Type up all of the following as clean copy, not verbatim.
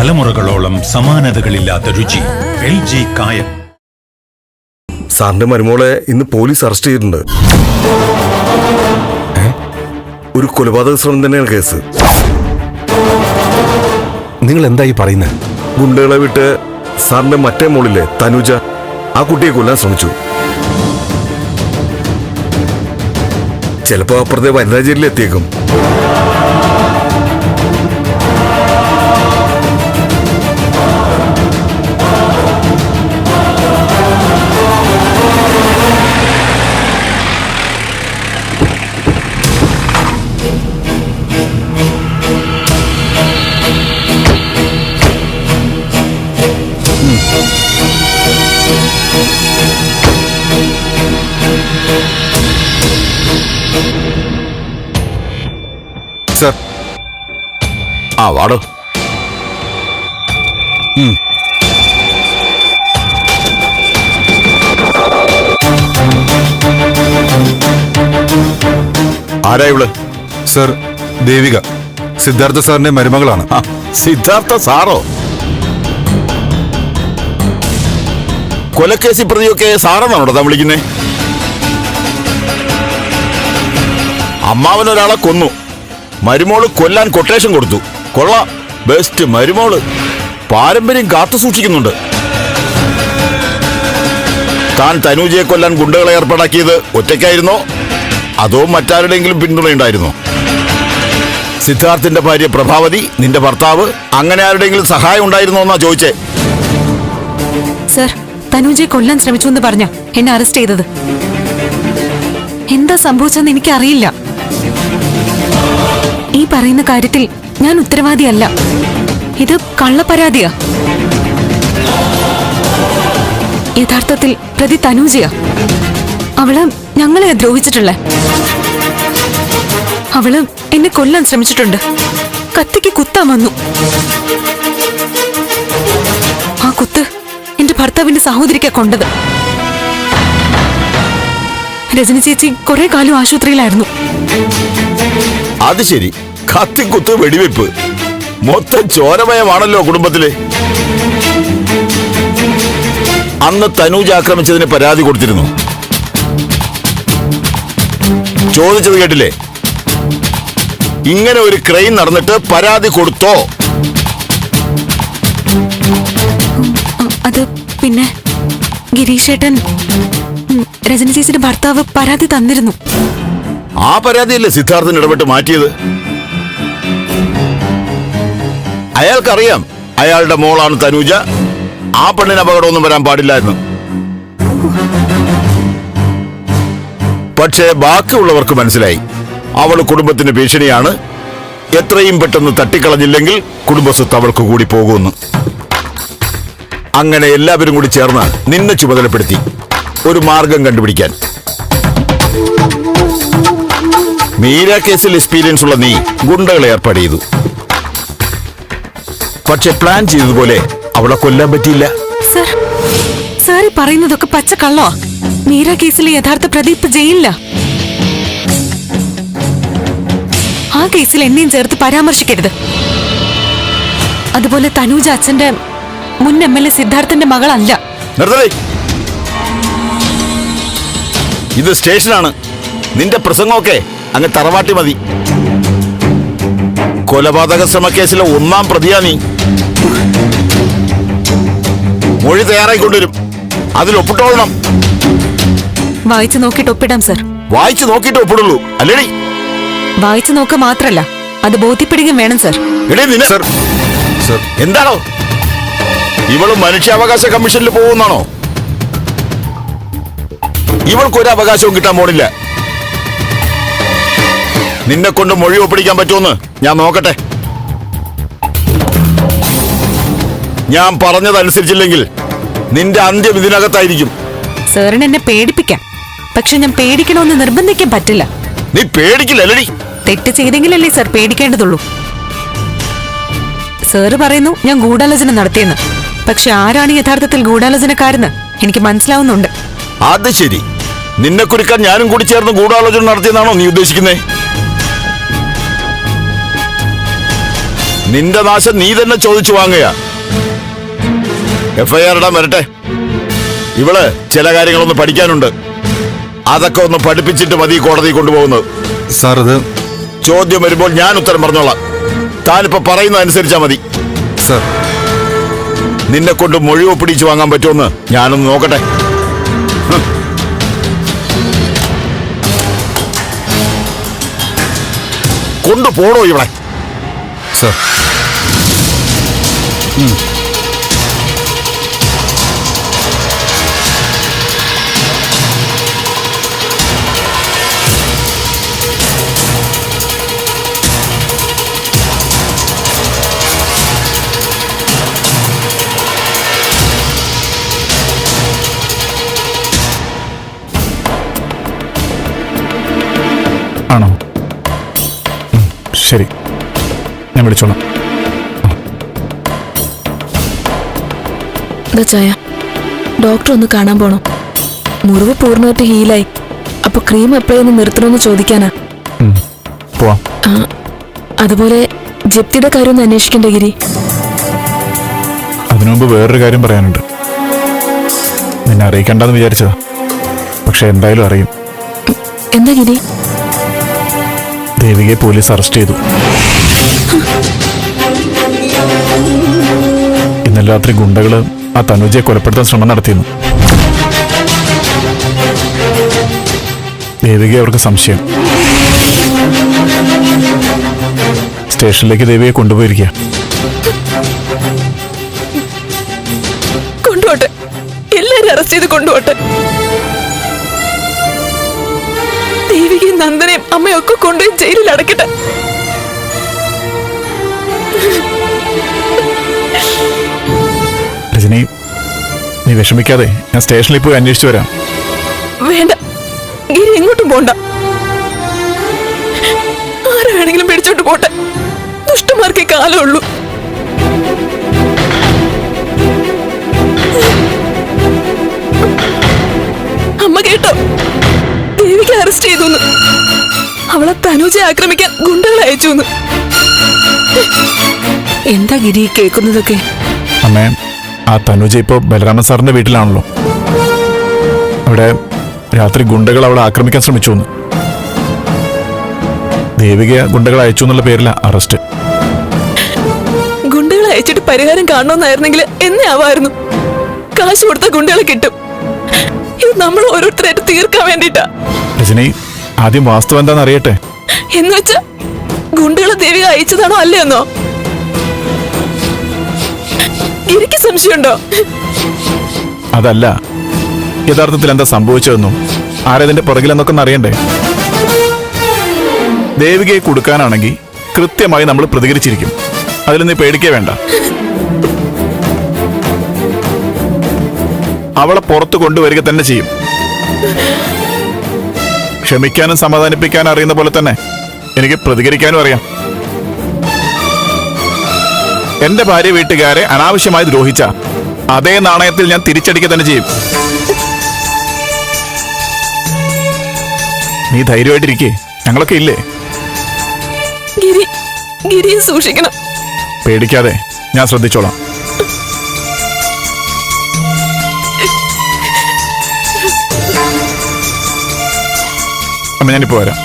തലമുറകളോളം സമാനതകളില്ലാത്ത രുചി. LG കായം. സാറിന്റെ മരുമോളെ ഇന്ന് പോലീസ് അറസ്റ്റ് ചെയ്തിട്ടുണ്ട്. ഒരു കൊലപാതക ശ്രമം തന്നെയാണ് കേസ്. നിങ്ങൾ എന്തായി പറയുന്നത്? ഗുണ്ടകളെ വിട്ട് സാറിന്റെ മറ്റേ മോളിലെ തനുജ ആ കുട്ടിയെ കൊല്ലാൻ ശ്രമിച്ചു. ചിലപ്പോ അപ്പുറത്തെ വനിതാ ജയിലിൽ എത്തിയേക്കും. സർ, ആ വാടോ. ആരാ ഇവള്? സർ, ദേവിക, സിദ്ധാർത്ഥ സാറിന്റെ മരുമകളാണ്. സിദ്ധാർത്ഥ സാറോ? കൊലക്കേസി പ്രതിയൊക്കെ സാറെന്നാണോ താൻ വിളിക്കുന്നേ? അമ്മാവനൊരാളെ കൊന്നു, മരുമോള് കൊല്ലാൻ കൊട്ടേഷൻ കൊടുത്തു. കൊള്ളാം, ബെസ്റ്റ് മരുമോള്. പാരമ്പര്യം കാത്തു സൂക്ഷിക്കുന്നുണ്ട്. താൻ തനൂജയെ കൊല്ലാൻ ഗുണ്ടകളെ ഏർപ്പാടാക്കിയത് ഒറ്റയ്ക്കായിരുന്നോ അതോ മറ്റാരുടെയെങ്കിലും പിന്തുണയുണ്ടായിരുന്നോ? സിദ്ധാർത്ഥിന്റെ ഭാര്യ പ്രഭാവതി, നിന്റെ ഭർത്താവ്, അങ്ങനെ ആരുടെയെങ്കിലും സഹായം ഉണ്ടായിരുന്നോ എന്നാ ചോദിച്ചേ. സർ, തനൂജയെ കൊല്ലാൻ ശ്രമിച്ചു എന്ന് പറഞ്ഞ എന്നെ അറസ്റ്റ് ചെയ്തത്. എന്താ സംഭവിച്ചെന്ന് എനിക്കറിയില്ല. ഈ പറയുന്ന കാര്യത്തിൽ ഞാൻ ഉത്തരവാദിയല്ല. ഇത് കള്ളപ്പരാതിയാ. യഥാർത്ഥത്തിൽ പ്രതി തനൂജയാ. അവള് ഞങ്ങളെ ദ്രോഹിച്ചിട്ടുള്ള. അവള് എന്നെ കൊല്ലാൻ ശ്രമിച്ചിട്ടുണ്ട്. കത്തിക്ക് കുത്താൻ വന്നു. ആ കുത്ത് എന്റെ ഭർത്താവിന്റെ സഹോദരിക്കാ കൊണ്ടത്. രജനി ചേച്ചി കുറെ കാലം ആശുപത്രിയിലായിരുന്നു. അത് ശരി, കത്തിക്കുത്ത് വെടിവെപ്പ്, മൊത്തം ചോരമയമാണല്ലോ കുടുംബത്തില്. അന്ന് തനൂജ ആക്രമിച്ചതിന് പരാതി കൊടുത്തിരുന്നു. ചോദിച്ചത് കേട്ടില്ലേ? ഇങ്ങനെ ഒരു ക്രൈം നടന്നിട്ട് പരാതി കൊടുത്തോ? അത് പിന്നെ ഗിരീഷേട്ടൻ, രജനി ചേച്ചിയുടെ ഭർത്താവ് പരാതി തന്നിരുന്നു. ആ പരാതിയല്ലേ സിദ്ധാർത്ഥൻ ഇടപെട്ട് മാറ്റിയത്? അയാൾക്കറിയാം അയാളുടെ മോളാണ് തനൂജ. ആ പെണ്ണിന് അപകടമൊന്നും വരാൻ പാടില്ലായിരുന്നു. പക്ഷേ ബാക്കിയുള്ളവർക്ക് മനസ്സിലായി അവള് കുടുംബത്തിന് ഭീഷണിയാണ്. എത്രയും പെട്ടെന്ന് തട്ടിക്കളഞ്ഞില്ലെങ്കിൽ കുടുംബസ്വത്ത് അവൾക്ക് കൂടി പോകുമെന്ന്. അങ്ങനെ എല്ലാവരും കൂടി ചേർന്ന് നിന്നെ ചുമതലപ്പെടുത്തി ഒരു മാർഗം കണ്ടുപിടിക്കാൻ. മീര കേസിൽ എക്സ്പീരിയൻസ് ഉള്ള നീ ഗുണ്ടകളെ ഏർപ്പാട് ചെയ്തു. പക്ഷെ പ്ലാൻ ചെയ്തതുപോലെ അവളെ കൊല്ലാൻ പറ്റിയില്ല. സാർ പറയുന്നതൊക്കെ പച്ചക്കള്ളോ? മീര കേസിലെ യഥാർത്ഥ പ്രദീപ് ജയിലില്ല. ആ കേസിൽ എന്നെയും ചേർത്ത് പരാമർശിക്കരുത്. അതുപോലെ തനൂജ അച്ഛന്റെ മുൻ MLA സിദ്ധാർത്ഥന്റെ മകളല്ല. ഇത് സ്റ്റേഷനാണ്. നിന്റെ പ്രസംഗമൊക്കെ അങ്ങ് തറവാട്ടി മതി. കൊലപാതക ശ്രമക്കേസിലെ 1-ാം പ്രതിയാ നീ. മൊഴി തയ്യാറായിക്കൊണ്ടുവരും, അതിൽ ഒപ്പിട്ടോളണം. വായിച്ചു നോക്കിയിട്ട് ഒപ്പിടാം സർ. വായിച്ചു നോക്കിയിട്ട് ഒപ്പിടുള്ളൂ അല്ലേടി? വായിച്ചു നോക്കുക മാത്രല്ല, അത് ബോധ്യപ്പെടുകയും വേണം സർ. എന്താണോ ഇവള് മനുഷ്യാവകാശ കമ്മീഷനിൽ പോകുന്നാണോ? ഇവൾക്കൊരു അവകാശവും കിട്ടാൻ പോണില്ല. നിന്നെ കൊണ്ട് മൊഴി ഒപ്പിടിക്കാൻ പറ്റുമെന്ന് ഞാൻ നോക്കട്ടെ. ഞാൻ പറഞ്ഞതനുസരിച്ചില്ലെങ്കിൽ നിന്റെ അന്ത്യം ഇതിനകത്തായിരിക്കും. സാറിന് എന്നെ പേടിപ്പിക്കാം, പക്ഷെ ഞാൻ പേടിക്കണമെന്ന് നിർബന്ധിക്കാൻ പറ്റില്ല. നീ പേടിക്കില്ലല്ലടി. തെറ്റ് ചെയ്തെങ്കിലല്ലേ സർ പേടിക്കേണ്ടതുള്ളൂ. സാറ് പറയുന്നു ഞാൻ ഗൂഢാലോചന നടത്തിയെന്ന്. പക്ഷെ ആരാണ് യഥാർത്ഥത്തിൽ ഗൂഢാലോചനക്കാരെന്ന് എനിക്ക് മനസ്സിലാവുന്നുണ്ട്. അത് ശരി, നിന്നെ കുറിക്കാൻ ഞാനും കൂടി ചേർന്ന് ഗൂഢാലോചന നടത്തിയെന്നാണോ നീ ഉദ്ദേശിക്കുന്നേ? നിന്റെ നാശം നീ തന്നെ ചോദിച്ചു വാങ്ങുക. FIR ഇടാൻ വരട്ടെ. ഇവള് ചില കാര്യങ്ങളൊന്ന് പഠിക്കാനുണ്ട്. അതൊക്കെ ഒന്ന് പഠിപ്പിച്ചിട്ട് മതി കോടതി കൊണ്ടുപോകുന്നത്. സാർ അത് ചോദ്യം വരുമ്പോൾ ഞാൻ ഉത്തരം പറഞ്ഞോളാം. താനിപ്പോ പറയുന്നത് അനുസരിച്ചാ മതി. സാർ നിന്നെ കൊണ്ട് മൊഴി ഒപ്പിടിച്ച് വാങ്ങാൻ പറ്റുമെന്ന് ഞാനൊന്ന് നോക്കട്ടെ. കൊണ്ടുപോടോ ഇവിടെ. സാർ ആണോ? ശരി, ഞാൻ വിളിച്ചോളാം. ചായ, ഡോക്ടർ ഒന്ന് കാണാൻ പോണം. മുറിവ് പൂർണ്ണമായിട്ട് ഹീലായി. അപ്പൊ ക്രീം എപ്പോഴൊന്ന് നിർത്തണമെന്ന് ചോദിക്കാനാ. പോവാം. അതുപോലെ ജപ്തിയുടെ കാര്യം ഒന്ന് അന്വേഷിക്കണ്ടേ ഗിരി? അതിനു മുമ്പ് വേറൊരു കാര്യം പറയാനുണ്ട്. നിന്നെ അറിയിക്കണ്ടെന്ന് വിചാരിച്ചതാ, പക്ഷെ എന്തായാലും അറിയും. എന്താ ഗിരി? ദേവികയെ പോലീസ് അറസ്റ്റ് ചെയ്തു. ഇന്നലെ രാത്രി ഗുണ്ടകള് ആ തനുജയെ കൊലപ്പെടുത്താൻ ശ്രമം നടത്തിയിരുന്നു. ദേവികയെ അവർക്ക് സംശയം. സ്റ്റേഷനിലേക്ക് ദേവിയെ കൊണ്ടുപോയിരിക്കുക. കൊണ്ടുപോട്ടെ, എല്ലാരും അറസ്റ്റ് ചെയ്ത് കൊണ്ടുപോട്ടെ. ദേവികയും നന്ദനയും അമ്മയൊക്കെ കൊണ്ടുപോയി ജയിലിൽ അടക്കട്ടെ. രജനി, നീ വിഷമിക്കാതെ, ഞാൻ സ്റ്റേഷനിൽ പോയി അന്വേഷിച്ചു വരാം. വേണ്ട ഗിരി, എങ്ങോട്ടും പോണ്ട. ആരെ വേണമെങ്കിലും പിടിച്ചോണ്ട് പോട്ടെ. ദുഷ്ടന്മാർക്കേ കാലമുള്ളൂ. അമ്മ കേട്ടോ? ദേവിക അറസ്റ്റ് ചെയ്തു. അവളെ തനുജയെ ആക്രമിക്കാൻ ഗുണ്ടകളെ അയച്ചു. എന്താ ഗിരി കേൾക്കുന്നതൊക്കെ? അമ്മേ, ആ തനുജ ഇപ്പോ ബലരാമൻ സാറിന്റെ വീട്ടിലാണല്ലോ. അവിടെ രാത്രി ഗുണ്ടകൾ അവളെ ആക്രമിക്കാൻ ശ്രമിച്ചു. ദേവിക ഗുണ്ടകൾ അയച്ചു എന്നുള്ള പേരില അറസ്റ്റ്. ഗുണ്ടകളെ അയച്ചിട്ട് പരിഹാരം കാണണമെന്നായിരുന്നെങ്കിൽ എന്നെ ആവായിരുന്നു. കാശ് കൊടുത്ത ഗുണ്ടകളെ കിട്ടും. ഇത് നമ്മൾ ഓരോരുത്തരായിട്ട് തീർക്കാൻ വേണ്ടിട്ടാ. രജനി, ആദ്യം വാസ്തവം എന്താണെന്ന് അറിയട്ടെ. എന്ന് വെച്ചാ ഗുണ്ടകളെ ദേവിക അയച്ചതാണോ അല്ലയെന്നോ? എനിക്ക് സംശയമുണ്ടോ? അതല്ല, യഥാർത്ഥത്തിൽ എന്താ സംഭവിച്ചതെന്നും ആരതിന്റെ പുറകിലെന്നൊക്കെ ഒന്ന് അറിയണ്ടേ. ദേവികയെ കൊടുക്കാനാണെങ്കിൽ കൃത്യമായി നമ്മൾ പ്രതികരിച്ചിരിക്കും. അതിൽ നീ പേടിക്കേ വേണ്ട. അവളെ പുറത്തു കൊണ്ടുവരിക തന്നെ ചെയ്യും. ക്ഷമിക്കാനും സമാധാനിപ്പിക്കാനും അറിയുന്ന പോലെ തന്നെ എനിക്ക് പ്രതികരിക്കാനും അറിയാം. എന്റെ ഭാര്യ വീട്ടുകാരെ അനാവശ്യമായി ദ്രോഹിച്ച അതേ നാണയത്തിൽ ഞാൻ തിരിച്ചടിക്കുക തന്നെ ചെയ്യും. നീ ധൈര്യമായിട്ടിരിക്കേ, ഞങ്ങളൊക്കെ ഇല്ലേ? ഗിരിയെ സൂക്ഷിക്കണം. പേടിക്കാതെ, ഞാൻ ശ്രദ്ധിച്ചോളാം. അമ്മ, ഞാനിപ്പോ വരാം.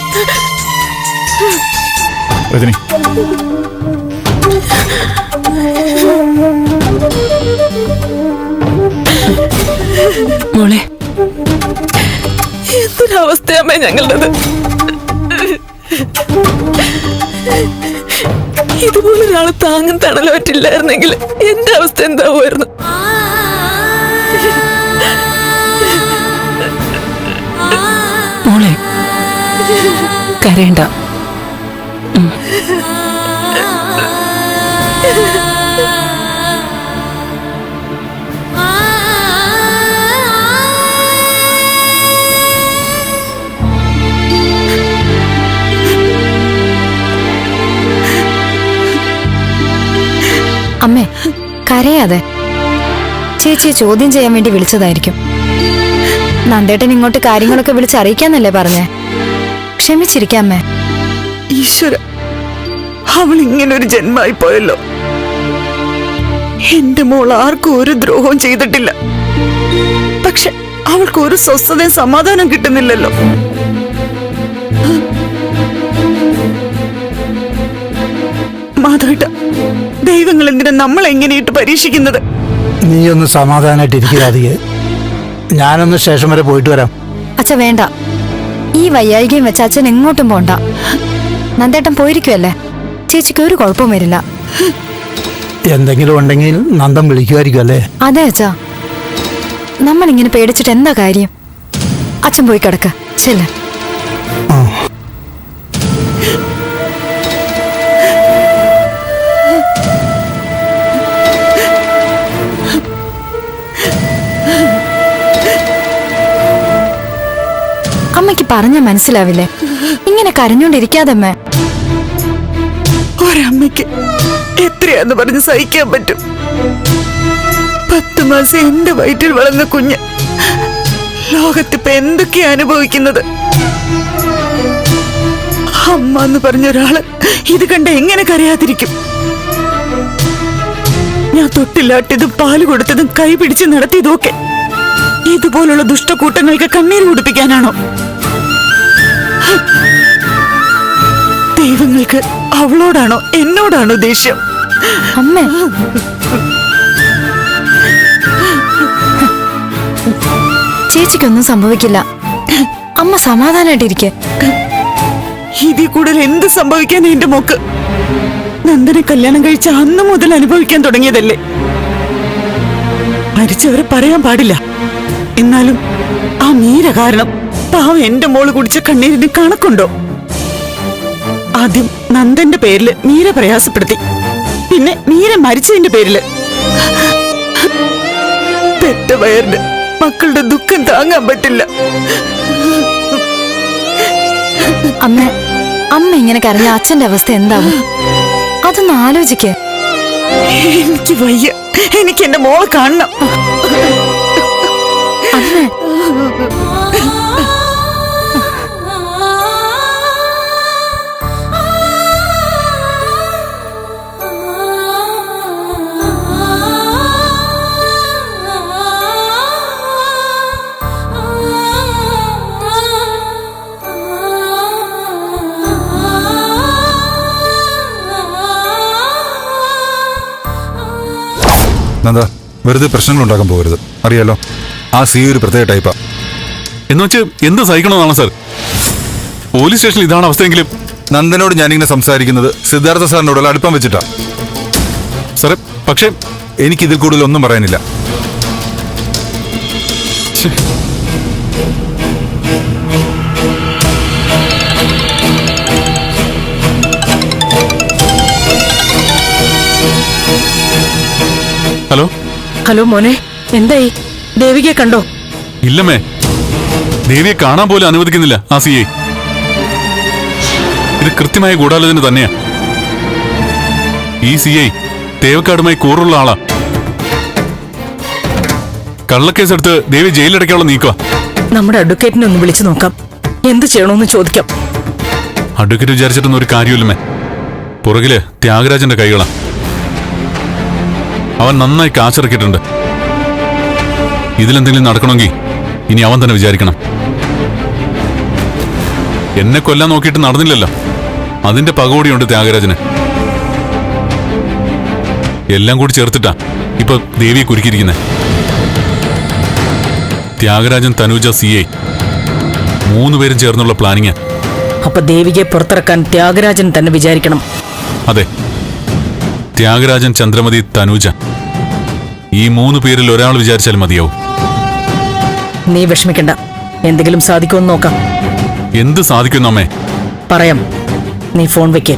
രജനി, മോളെ, എന്തൊരവസ്ഥയമ്മേ ഞങ്ങളുടേത്. ഇതുപോലൊരാള് താങ്ങും തണലോ പറ്റില്ലായിരുന്നെങ്കിൽ എന്റെ അവസ്ഥ എന്താവുമായിരുന്നു? മോളെ കരയണ്ട. അമ്മേ, കരയാതെ. ചേച്ചിയെ ചോദ്യം ചെയ്യാൻ വേണ്ടി വിളിച്ചതായിരിക്കും. നന്ദേട്ടൻ ഇങ്ങോട്ട് കാര്യങ്ങളൊക്കെ വിളിച്ചറിയിക്കാന്നല്ലേ പറഞ്ഞേ? ക്ഷമിച്ചിരിക്കാമ്മേ. ഈശ്വര, അവൾ ഇങ്ങനൊരു ജന്മായി പോയല്ലോ. എന്റെ മോൾ ആർക്കും ഒരു ദ്രോഹവും ചെയ്തിട്ടില്ല. പക്ഷെ അവൾക്ക് ഒരു സ്വസ്ഥതയും സമാധാനം കിട്ടുന്നില്ലല്ലോ. മാധവേട്ട, ദൈവങ്ങൾ എന്തിനാ നമ്മളെ എങ്ങനെയിട്ട് പരീക്ഷിക്കുന്നത്? നീ ഒന്ന് സമാധാനായിട്ടിരിക്കാതിയെ. ഞാനൊന്ന് സ്റ്റേഷൻ വരെ പോയിട്ട് വരാം. അച്ഛ വേണ്ട, ഈ വയ്യായികയും വെച്ച് അച്ഛൻ എങ്ങോട്ടും പോണ്ട. നന്ദേട്ടൻ പോയിരിക്കുമല്ലേ, ചേച്ചിക്ക് ഒരു കുഴപ്പവും വരില്ല. എന്തെങ്കിലും ഉണ്ടെങ്കിൽ നന്ദൻ വിളിക്കുമായിരിക്കും അല്ലേ? അതെ അച്ഛാ, നമ്മളിങ്ങനെ പേടിച്ചിട്ട് എന്താ കാര്യം? അച്ഛൻ പോയി കിടക്ക, ചെല്ല്. അമ്മയ്ക്ക് പറഞ്ഞ മനസ്സിലാവില്ലേ? ഇങ്ങനെ കരഞ്ഞോണ്ടിരിക്കാതമ്മേ. ഒരമ്മയ്ക്ക് എത്രയാന്ന് പറഞ്ഞ് സഹിക്കാൻ പറ്റും? 10 മാസം എന്റെ വയറ്റിൽ വളർന്ന കുഞ്ഞ് ലോകത്തിപ്പോ എന്തൊക്കെയാ അനുഭവിക്കുന്നത്? അമ്മ എന്ന് പറഞ്ഞ ഒരാള് ഇത് കണ്ട് എങ്ങനെ കരയാതിരിക്കും? ഞാൻ തൊട്ടില്ലാട്ടിയതും പാല് കൊടുത്തതും കൈ പിടിച്ച് നടത്തിയതുമൊക്കെ ഇതുപോലുള്ള ദുഷ്ടക്കൂട്ടങ്ങൾക്ക് കണ്ണീര് കുടിപ്പിക്കാനാണോ? ദൈവങ്ങൾക്ക് അവളോടാണോ എന്നോടാണോ ദേഷ്യം? അമ്മ, ചേച്ചിക്കൊന്നും സംഭവിക്കില്ല. അമ്മ സമാധാനായിട്ടിരിക്കെ. ഇതിൽ കൂടുതൽ എന്ത് സംഭവിക്കാൻ എന്റെ മോക്ക്? നന്ദനെ കല്യാണം കഴിച്ച അന്ന് മുതൽ അനുഭവിക്കാൻ തുടങ്ങിയതല്ലേ. മരിച്ചവരെ പറയാൻ പാടില്ല. എന്നാലും ആ മീര കാരണം പാവം എന്റെ മോള് കുടിച്ച കണ്ണീരിന് കണക്കുണ്ടോ? ആദ്യം നന്ദന്റെ പേരില് മീര പ്രയാസപ്പെടുത്തി, പിന്നെ മീര മരിച്ചതിന്റെ പേരില്. പെറ്റ വയറിന് മക്കളുടെ ദുഃഖം താങ്ങാൻ പറ്റില്ല. അമ്മ ഇങ്ങനെ കരഞ്ഞ അച്ഛന്റെ അവസ്ഥ എന്താവും? അതൊന്ന് ആലോചിക്ക. എനിക്ക് വയ്യ, എനിക്ക് എന്റെ മോളെ കാണണം. അമ്മ, നന്ദ, വെറുതെ പ്രശ്നങ്ങൾ ഉണ്ടാക്കാൻ പോകരുത്. അറിയാലോ, ആ സി ഒരു പ്രത്യേക ടൈപ്പാ. എന്നുവെച്ച് എന്ത് സഹിക്കണമെന്നാണ് സാർ? പോലീസ് സ്റ്റേഷനിൽ ഇതാണ് അവസ്ഥയെങ്കിലും. നന്ദനോട് ഞാനിങ്ങനെ സംസാരിക്കുന്നത് സിദ്ധാർത്ഥ സാറിനോടുള്ള അടുപ്പം വെച്ചിട്ടാ സാറേ. പക്ഷേ എനിക്കിതിൽ കൂടുതൽ ഒന്നും പറയാനില്ല. ഹലോ ഹലോ മോനെ, എന്തായി? ദേവികയെ കണ്ടോ? ഇല്ലമ്മേ, ദേവിയെ കാണാൻ പോലും അനുവദിക്കുന്നില്ല ആ സി ഐ. ഇത് കൃത്യമായ ഗൂഢാലോചന തന്നെയാ. ഈ സി ഐ തേവക്കാടുമായി കൂറുള്ള ആളാ. കള്ളക്കേസെടുത്ത് ദേവി ജയിലിലടയ്ക്കാനുള്ള നീക്കുക. നമ്മുടെ അഡ്വക്കേറ്റിനെ ഒന്ന് വിളിച്ചു നോക്കാം, എന്ത് ചെയ്യണമെന്ന് ചോദിക്കാം. അഡ്വക്കേറ്റ് വിചാരിച്ചിട്ടൊന്നും ഒരു കാര്യമില്ലമ്മേ. പുറകില് ത്യാഗരാജന്റെ കൈകളാ. അവൻ നന്നായി കാശിറക്കിയിട്ടുണ്ട്. ഇതിലെന്തെങ്കിലും നടക്കണമെങ്കിൽ ഇനി അവൻ തന്നെ വിചാരിക്കണം. എന്നെ കൊല്ലാൻ നോക്കിയിട്ട് നടന്നില്ലല്ലോ, അതിന്റെ പകോടിയുണ്ട് ത്യാഗരാജന്. എല്ലാം കൂടി ചേർത്തിട്ടാ ഇപ്പൊ ദേവിയെ കുരുക്കിയിരിക്കുന്നത്. ത്യാഗരാജൻ, തനൂജ, സി ഐ 3 പേരും ചേർന്നുള്ള പ്ലാനിങ്. അപ്പൊ ദേവികയെ പുറത്തിറക്കാൻ ത്യാഗരാജൻ തന്നെ വിചാരിക്കണം. അതെ, ത്യാഗരാജൻ, ചന്ദ്രമതി, തനൂജ, ഈ 3 പേരിൽ ഒരാൾ വിചാരിച്ചാൽ മതിയാവും. നീ വിഷമിക്കണ്ട, എന്തെങ്കിലും സാധിക്കുമെന്ന് നോക്കാം. എന്ത് സാധിക്കുന്നു അമ്മേ? പറയാം, നീ ഫോൺ വെക്ക്.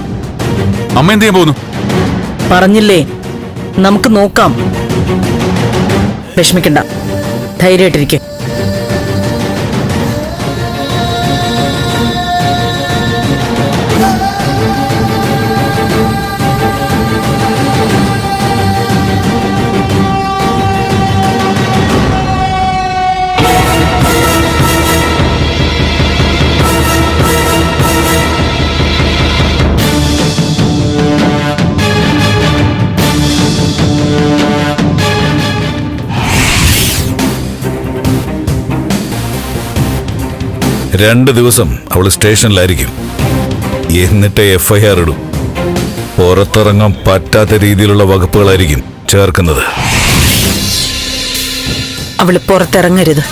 അമ്മ എന്ത് ചെയ്യാൻ പോകുന്നു? പറഞ്ഞില്ലേ, നമുക്ക് നോക്കാം. വിഷമിക്കണ്ട, ധൈര്യമായിട്ടിരിക്കെ. 2 ദിവസം അവള് സ്റ്റേഷനിലായിരിക്കും. എന്നിട്ട് FIR ഇടും. പുറത്തിറങ്ങാൻ പറ്റാത്ത രീതിയിലുള്ള വകുപ്പുകളായിരിക്കും ചേർക്കുന്നത്. അവള് പുറത്തിറങ്ങരുത്.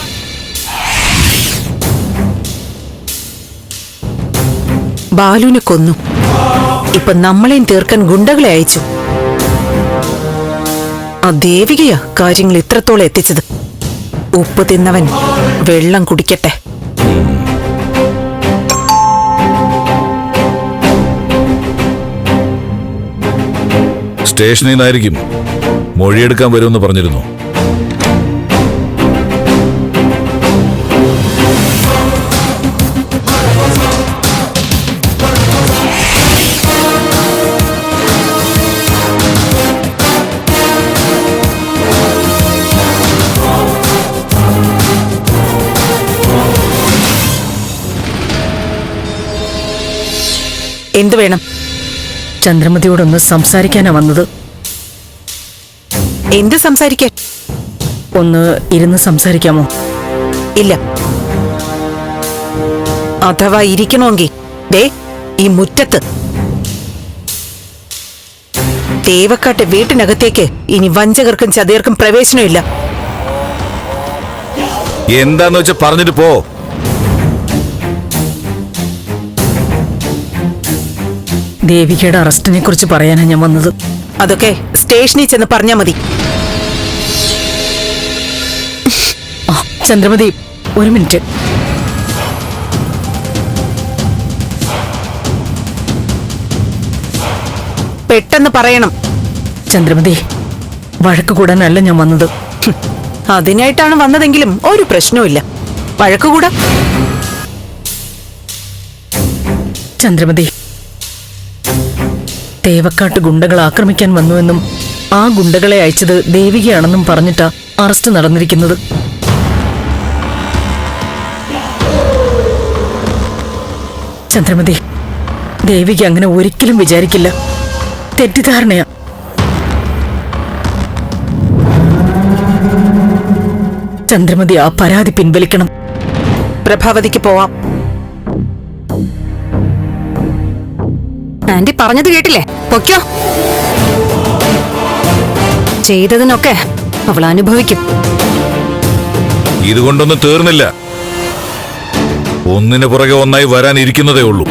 ബാലുവിനെ കൊന്നു. ഇപ്പൊ നമ്മളെയും തീർക്കാൻ ഗുണ്ടകളെ അയച്ചു. ആ ദേവികയാ കാര്യങ്ങൾ ഇത്രത്തോളം എത്തിച്ചത്. ഉപ്പ് തിന്നവൻ വെള്ളം കുടിക്കട്ടെ. സ്റ്റേഷനിൽ നിന്നായിരിക്കും മൊഴിയെടുക്കാൻ വരുമെന്ന് പറഞ്ഞിരുന്നു. എന്തു വേണം? ചന്ദ്രമതിയോടൊന്ന് സംസാരിക്കാനാ വന്നത്. എന്ത് സംസാരിക്കാൻ? ഒന്ന് ഇരുന്ന് സംസാരിക്കാമോ? ഇല്ല. അഥവാ ഇരിക്കണമെങ്കിൽ ദേ ഈ മുറ്റത്ത്. തേവക്കാട്ട് വീട്ടിനകത്തേക്ക് ഇനി വഞ്ചകർക്കും ചതിയർക്കും പ്രവേശനമില്ല. എന്താന്ന് വെച്ചാ പറഞ്ഞിട്ട് പോ. ദേവികയുടെ അറസ്റ്റിനെ കുറിച്ച് പറയാനാണ് ഞാൻ വന്നത്. അതൊക്കെ സ്റ്റേഷനിൽ ചെന്ന് പറഞ്ഞാ മതി. ചന്ദ്രമതി, ഒരു മിനിറ്റ്. പെട്ടെന്ന് പറയണം. ചന്ദ്രമതി, വഴക്ക് കൂടാനല്ല ഞാൻ വന്നത്. അതിനായിട്ടാണ് വന്നതെങ്കിലും ഒരു പ്രശ്നവുമില്ല. വഴക്കുകൂടാ. ചന്ദ്രമതി, തേവക്കാട്ട് ഗുണ്ടകൾ ആക്രമിക്കാൻ വന്നുവെന്നും ആ ഗുണ്ടകളെ അയച്ചത് ദേവികയാണെന്നും പറഞ്ഞിട്ടാ അറസ്റ്റ് നടന്നിരിക്കുന്നത്. ചന്ദ്രമതി, ദേവിക അങ്ങനെ ഒരിക്കലും വിചാരിക്കില്ല. തെറ്റിദ്ധാരണയാ. ചന്ദ്രമതി ആ പരാതി പിൻവലിക്കണം. പ്രഭാവതിക്ക് പോവാം. ആന്റി പറഞ്ഞത് കേട്ടില്ലേ? പൊയ്ക്കോ. ചെയ്തതിനൊക്കെ അവൾ അനുഭവിക്കും. ഇതുകൊണ്ടൊന്നും തീർന്നില്ല. ഒന്നിനു പുറകെ ഒന്നായി വരാനിരിക്കുന്നതേ ഉള്ളൂ.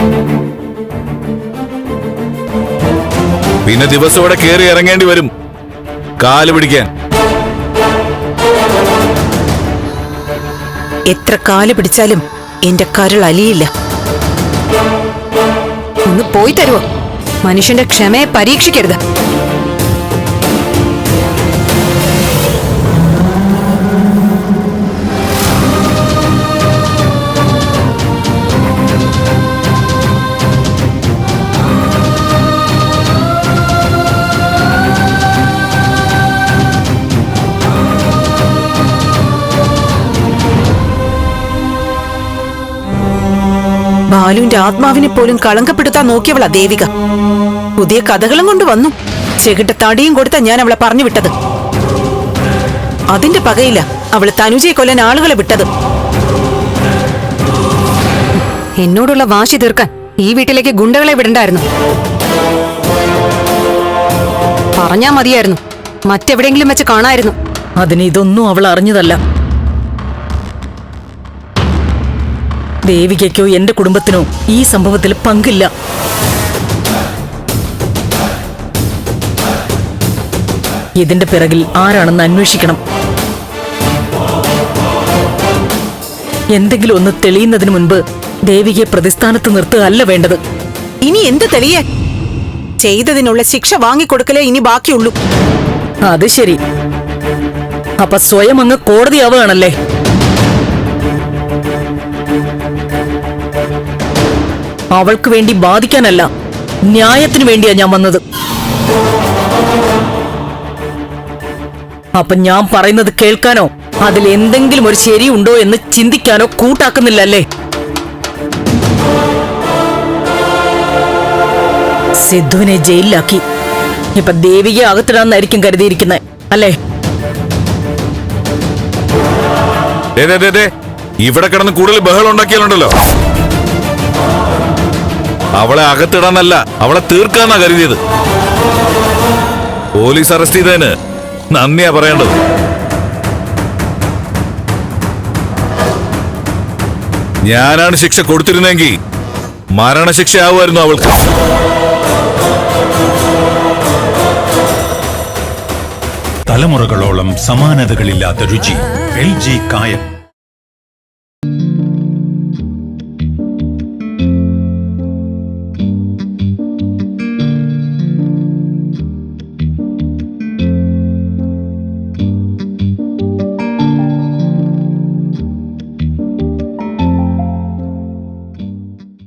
പിന്നെ ദിവസം ഇവിടെ കയറി ഇറങ്ങേണ്ടി വരും കാല് പിടിക്കാൻ. എത്ര കാല് പിടിച്ചാലും എന്റെ കരൾ അലിയില്ല. ഒന്ന് പോയി തരുവോ? മനുഷ്യന്റെ ക്ഷമയെ പരീക്ഷിക്കരുത്. ബാലുവിന്റെ ആത്മാവിനെ പോലും കളങ്കപ്പെടുത്താൻ നോക്കിയവളാ ദേവിക. പുതിയ കഥകളും കൊണ്ട് വന്നു. ചെകിട്ട തടിയും കൊടുത്ത ഞാൻ അവളെ പറഞ്ഞു വിട്ടത്. അതിന്റെ പകയില്ല അവള് തനുജയെ കൊല്ലാൻ ആളുകളെ വിട്ടത്. എന്നോടുള്ള വാശി തീർക്കാൻ ഈ വീട്ടിലേക്ക് ഗുണ്ടകളെ വിടണ്ടായിരുന്നു. പറഞ്ഞാ മതിയായിരുന്നു. മറ്റെവിടെയെങ്കിലും വെച്ച് കാണായിരുന്നു. അതിന് ഇതൊന്നും അവൾ അറിഞ്ഞതല്ല. ദേവികയ്ക്കോ എന്റെ കുടുംബത്തിനോ ഈ സംഭവത്തിൽ പങ്കില്ല. ഇതിന്റെ പിറകിൽ ആരാണെന്ന് അന്വേഷിക്കണം. എന്തെങ്കിലും ഒന്ന് തെളിയുന്നതിന് മുൻപ് ദേവികയെ പ്രതിസ്ഥാനത്ത് നിർത്തുകയല്ല വേണ്ടത്. ഇനി എന്ത് തെളിയാൻ? ചെയ്തതിനുള്ള ശിക്ഷ വാങ്ങിക്കൊടുക്കലേ ഇനി ബാക്കിയുള്ളൂ. അത് ശരി. അപ്പൊ സ്വയം അങ്ങ് കോടതിയാവുകയാണല്ലേ? അവൾക്ക് വേണ്ടി ബാധിക്കാനല്ല, ന്യായത്തിനു വേണ്ടിയാ ഞാൻ വന്നത്. അപ്പൊ ഞാൻ പറയുന്നത് കേൾക്കാനോ അതിൽ എന്തെങ്കിലും ഒരു ശരിയുണ്ടോ എന്ന് ചിന്തിക്കാനോ കൂട്ടാക്കുന്നില്ലല്ലേ? സിദ്ധുവിനെ ജയിലിലാക്കി ഇപ്പൊ ദേവികയെ അകത്തിടാന്നായിരിക്കും കരുതിയിരിക്കുന്നത് അല്ലേ? ഇവിടെ കിടന്ന് കൂടുതൽ ബഹളം ഉണ്ടാക്കിയാലുണ്ടല്ലോ, അവളെ അകത്തിടാനല്ല, അവളെ തീർക്കാന്നാ കരുതിയത്. പോലീസ് അറസ്റ്റ് ചെയ്തതിന് നന്ദിയാ പറയേണ്ടത്. ഞാനാണ് ശിക്ഷ കൊടുത്തിരുന്നെങ്കിൽ മരണശിക്ഷ ആവുമായിരുന്നു അവൾക്ക്. തലമുറകളോളം സമാനതകളില്ലാത്ത രുചി. LG കായം.